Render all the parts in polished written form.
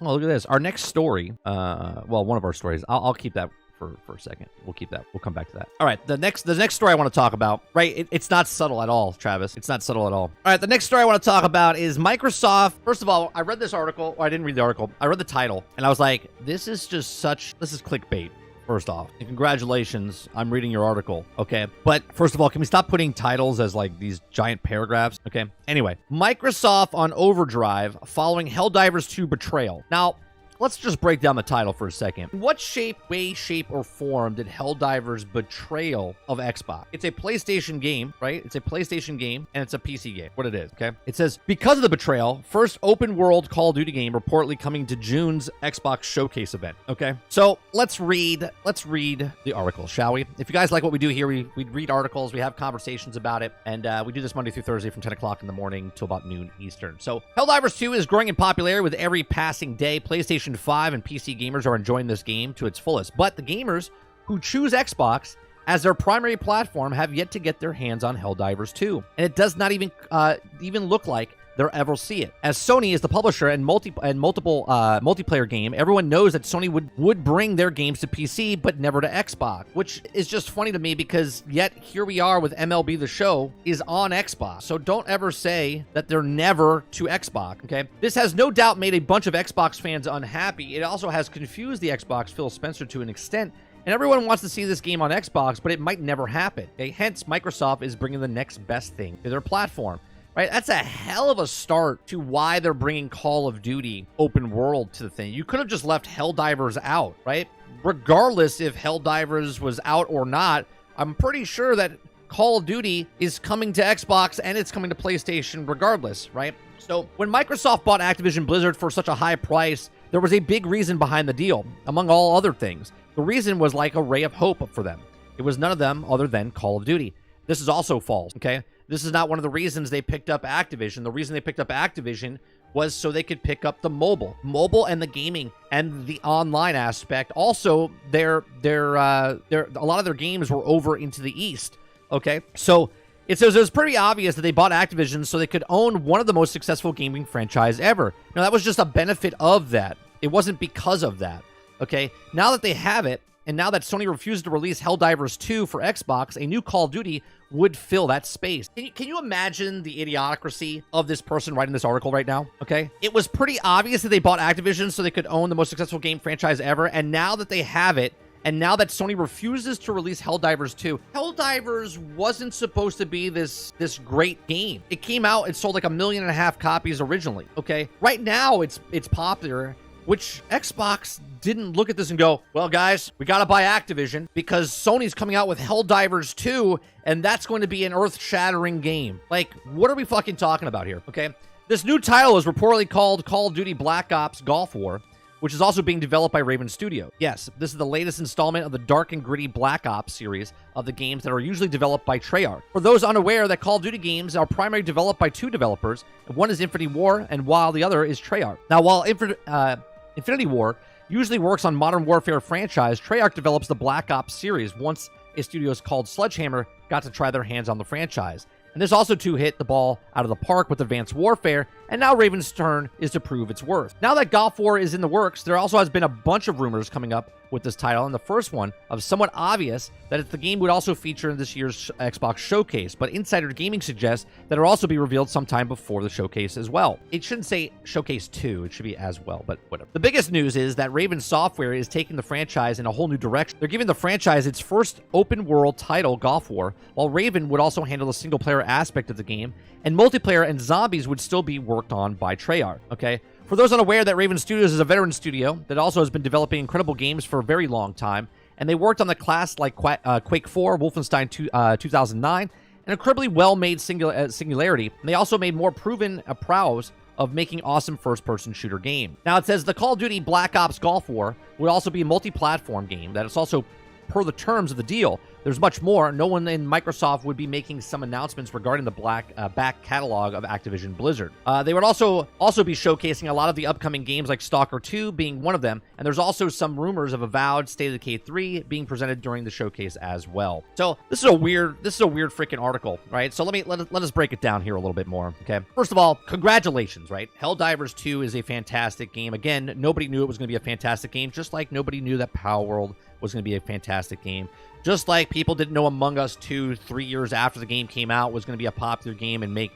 Oh, look at this. Our next story, well, one of our stories, I'll keep that for a second. We'll keep that. We'll come back to that. All right, the next story I want to talk about, right? It's not subtle at all, Travis. It's not subtle at all. All right, the next story I want to talk about is Microsoft. First of all, I read this article. Well, I didn't read the article. I read the title, and I was like, this is clickbait. First off, and congratulations, I'm reading your article, okay? But first of all, can we stop putting titles as like these giant paragraphs, okay? Anyway, Microsoft on overdrive following Helldivers 2 betrayal. Now, let's just break down the title for a second. In what way, shape, or form did Helldivers betrayal of Xbox? It's a PlayStation game, right? It's a PlayStation game, and it's a PC game. What it is, okay? It says, because of the betrayal, first open-world Call of Duty game reportedly coming to June's Xbox Showcase event, okay? So let's read the article, shall we? If you guys like what we do here, we read articles, we have conversations about it, and we do this Monday through Thursday from 10 o'clock in the morning till about noon Eastern. So Helldivers 2 is growing in popularity with every passing day. PlayStation 5 and PC gamers are enjoying this game to its fullest, but the gamers who choose Xbox as their primary platform have yet to get their hands on Helldivers 2, and it does not even look like they'll ever see it. As Sony is the publisher and multiple multiplayer game, everyone knows that Sony would bring their games to PC, but never to Xbox, which is just funny to me because yet here we are with MLB The Show is on Xbox. So don't ever say that they're never to Xbox, okay? This has no doubt made a bunch of Xbox fans unhappy. It also has confused the Xbox Phil Spencer to an extent, and everyone wants to see this game on Xbox, but it might never happen. Okay? Hence, Microsoft is bringing the next best thing to their platform. Right, that's a hell of a start to why they're bringing Call of Duty open world to the thing. You could have just left Helldivers out, right? Regardless if Helldivers was out or not, I'm pretty sure that Call of Duty is coming to Xbox and it's coming to PlayStation regardless, right? So when Microsoft bought Activision Blizzard for such a high price, there was a big reason behind the deal, among all other things. The reason was like a ray of hope for them. It was none of them other than Call of Duty. This is also false, okay? This is not one of the reasons they picked up Activision. The reason they picked up Activision was so they could pick up the mobile and the gaming and the online aspect. Also, a lot of their games were over into the East, okay? So it was pretty obvious that they bought Activision so they could own one of the most successful gaming franchise ever. Now, that was just a benefit of that. It wasn't because of that, okay? Now that they have it, and now that Sony refused to release Helldivers 2 for Xbox, a new Call of Duty would fill that space. Can you imagine the idiocracy of this person writing this article right now? Okay? It was pretty obvious that they bought Activision so they could own the most successful game franchise ever, and now that they have it, and now that Sony refuses to release Helldivers 2, Helldivers wasn't supposed to be this great game. It came out, it sold like 1.5 million copies originally, okay? Right now, it's popular, which Xbox didn't look at this and go, well, guys, we got to buy Activision because Sony's coming out with Helldivers 2, and that's going to be an earth-shattering game. Like, what are we fucking talking about here, okay? This new title is reportedly called Call of Duty Black Ops Gulf War, which is also being developed by Raven Studio. Yes, this is the latest installment of the dark and gritty Black Ops series of the games that are usually developed by Treyarch. For those unaware, that Call of Duty games are primarily developed by two developers. One is Infinity War, and while the other is Treyarch. Now, while Infinity War usually works on Modern Warfare franchise, Treyarch develops the Black Ops series once a studio called Sledgehammer got to try their hands on the franchise. And this also to hit the ball out of the park with Advanced Warfare, and now Raven's turn is to prove its worth. Now that Gulf War is in the works, there also has been a bunch of rumors coming up with this title, and the first one of somewhat obvious that the game would also feature in this year's Xbox Showcase, but Insider Gaming suggests that it'll also be revealed sometime before the showcase as well. It shouldn't say Showcase 2, it should be as well, but whatever. The biggest news is that Raven Software is taking the franchise in a whole new direction. They're giving the franchise its first open-world title, Gulf War, while Raven would also handle the single-player aspect of the game, and multiplayer and zombies would still be worked on by Treyarch, okay? For those unaware, that Raven Studios is a veteran studio that also has been developing incredible games for a very long time, and they worked on the class like Quake 4, Wolfenstein 2009, an incredibly well-made Singularity, and they also made more proven prowess of making awesome first-person shooter game. Now, it says the Call of Duty Black Ops Gulf War would also be a multi-platform game that is also, per the terms of the deal, there's much more. No one in Microsoft would be making some announcements regarding the back catalog of Activision Blizzard. They would also be showcasing a lot of the upcoming games, like Stalker 2 being one of them, and there's also some rumors of Avowed, State of Decay 3 being presented during the showcase as well. So this is a weird freaking article, right? So let us break it down here a little bit more, okay? First of all, congratulations, right? Helldivers 2 is a fantastic game. Again, nobody knew it was going to be a fantastic game, just like nobody knew that Power World was going to be a fantastic game. Just like people didn't know Among Us 2 3 years after the game came out was going to be a popular game and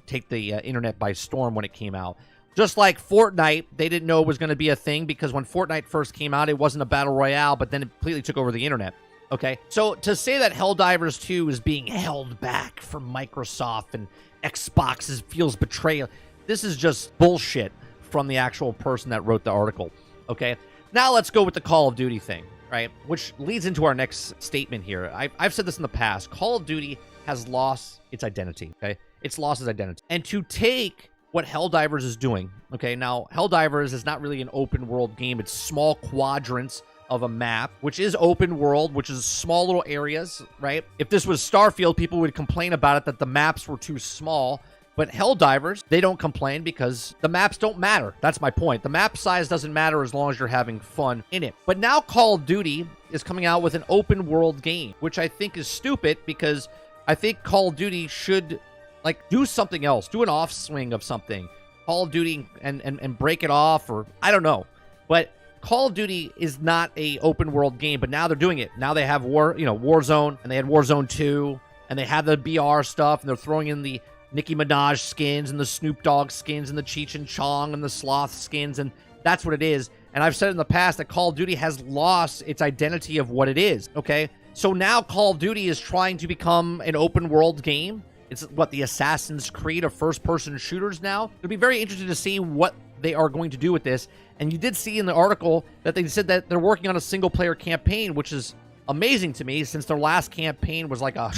take the internet by storm when it came out. Just like Fortnite, they didn't know it was going to be a thing because when Fortnite first came out, it wasn't a battle royale, but then it completely took over the internet. Okay, so to say that Helldivers 2 is being held back from Microsoft and Xbox feels betrayal, this is just bullshit from the actual person that wrote the article. Okay, now let's go with the Call of Duty thing, right? Which leads into our next statement here. I've said this in the past. Call of Duty has lost its identity, okay? It's lost its identity. And to take what Helldivers is doing, okay, now Helldivers is not really an open world game. It's small quadrants of a map, which is open world, which is small little areas, right? If this was Starfield, people would complain about it, that the maps were too small. But Helldivers, they don't complain because the maps don't matter. That's my point. The map size doesn't matter as long as you're having fun in it. But now Call of Duty is coming out with an open world game, which I think is stupid because I think Call of Duty should do something else, do an off swing of something. Call of Duty and break it off, or I don't know. But Call of Duty is not a open world game, but now they're doing it. Now they have Warzone, and they had Warzone 2, and they have the BR stuff, and they're throwing in the Nicki Minaj skins and the Snoop Dogg skins and the Cheech and Chong and the Sloth skins, and that's what it is. And I've said in the past that Call of Duty has lost its identity of what it is, okay? So now Call of Duty is trying to become an open world game. It's what, the Assassin's Creed of first-person shooters now? It'll be very interesting to see what they are going to do with this. And you did see in the article that they said that they're working on a single-player campaign, which is amazing to me since their last campaign was like a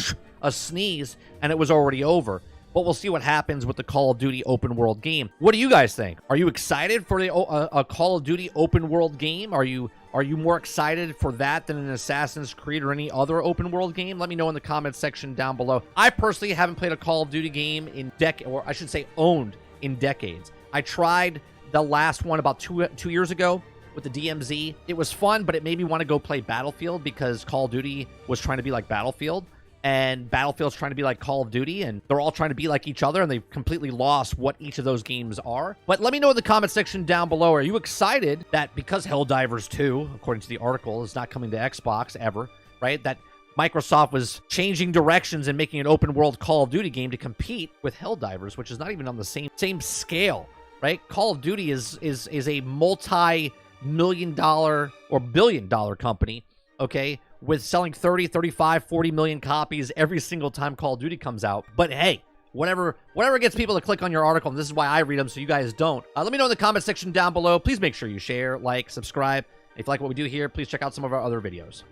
sneeze and it was already over. But we'll see what happens with the Call of Duty open world game. What do you guys think? Are you excited for a Call of Duty open world game? Are you more excited for that than an Assassin's Creed or any other open world game? Let me know in the comments section down below. I personally haven't played a Call of Duty game in or I should say owned in decades. I tried the last one about two years ago with the DMZ. It was fun, but it made me want to go play Battlefield because Call of Duty was trying to be like Battlefield. And Battlefield's trying to be like Call of Duty, and they're all trying to be like each other, and they've completely lost what each of those games are. But let me know in the comment section down below, are you excited that because Helldivers 2, according to the article, is not coming to Xbox ever, right? That Microsoft was changing directions and making an open world Call of Duty game to compete with Helldivers, which is not even on the same scale, right? Call of Duty is a multi-million-dollar or billion-dollar company, okay, with selling 30, 35, 40 million copies every single time Call of Duty comes out. But hey, whatever gets people to click on your article, and this is why I read them so you guys don't. Let me know in the comment section down below. Please make sure you share, like, subscribe. If you like what we do here, please check out some of our other videos.